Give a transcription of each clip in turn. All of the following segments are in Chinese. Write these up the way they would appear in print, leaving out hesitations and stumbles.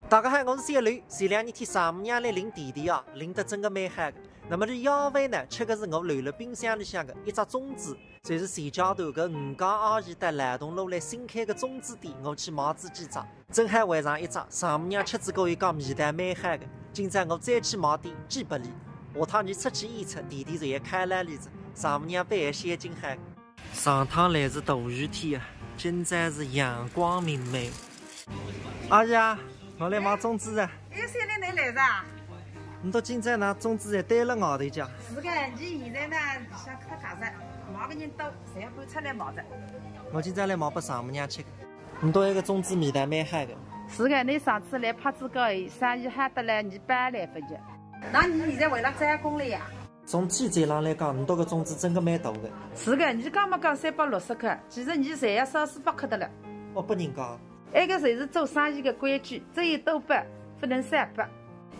大家好，我是小刘。前2年天丈母娘来领弟弟啊，领得真的蛮嗨的。那么这夜饭呢，吃的是我留了冰箱里向的一只粽子，就是前桥头的5家阿姨带兰洞路来新开的粽子店，我去买子几只，正好换上一只。丈母娘吃子跟伊讲味道蛮嗨的，今朝我再去买点寄拨你。下趟你出去演出，弟弟就要开来里子，丈母娘不还先进嗨。上趟来是大雨天啊，今朝是阳光明媚。阿姨啊，我来买粽子啊。小刘你来着？你到今朝拿粽子侪堆了外头家。是个，你现在呢想看卡子，买个人多，侪要搬出来买的。我今朝来买拨丈母娘吃的。你到那个粽子味道蛮嗨的。是个，你上次来拍子高，生意好得来200来分钱。那你现在为了攒工了呀？从记者上来讲，你到个粽子真的蛮大的。是个，你刚没讲360克，其实你侪要少400克的了。我不人讲。那个侪是做生意的规矩，只有多8，不能300。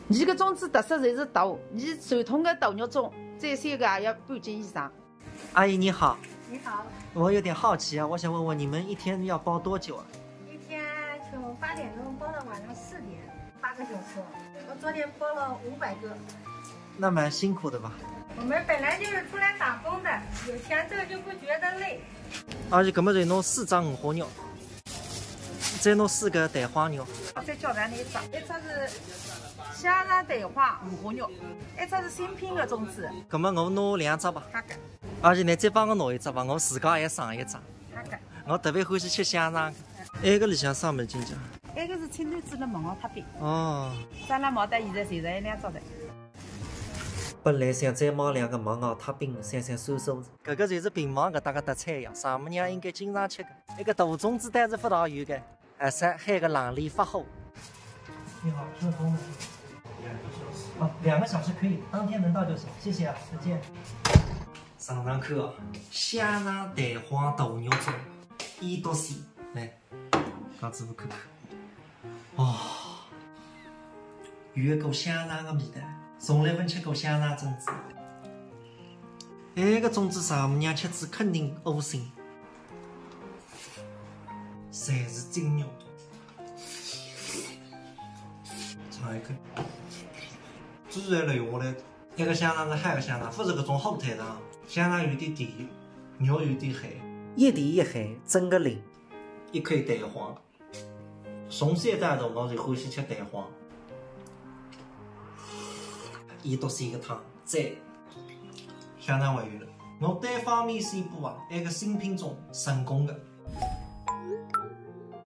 你个粽子特色就是大，你传统的大肉粽最少个也要半斤以上。阿姨你好。你好，我有点好奇啊，我想问问你们一天要包多久啊？一天从8点钟包到晚上4点，8个小时。我昨天包了500个。那蛮辛苦的吧？我们本来就是出来打工的，有钱挣就不觉得累。阿姨，搿么就弄4张五花肉，再弄4个蛋花肉。再叫咱那一只是香肠蛋花五花肉，一只是新品的粽子。搿么我拿2只吧。好的。阿姨，你再帮我拿一只吧，我自家还上一只。好的。我特别欢喜吃香肠。埃个里向啥物事进去？埃个是青团子的焖熬塔饼。哦。咱俩毛的现在就在2招的。本来想再买2个焖熬塔饼，散散收收。搿个就是平房搿搭个特产呀，丈母娘应该经常吃的。那个大粽子但是不大有的，还是海个冷链发货。你好，顺丰的。2个小时可以，当天能到就行，谢谢啊，再见。上看啊，香肠蛋黄大肉粽，1到4，来，讲师傅看看。哦，有一股香肠的味道，从来没吃过香肠粽子。那个粽子丈母娘吃子肯定恶心，侪是精肉。尝一口。自然流下来，那个香肠是海个香肠，不是搿种火腿肠。香肠有点甜，肉有点咸，一甜一咸，整个灵。一口蛋黄，从小到大我就欢喜吃蛋黄。1到3个汤，再香肠还有了。我单方面宣布啊，那个新品种成功的。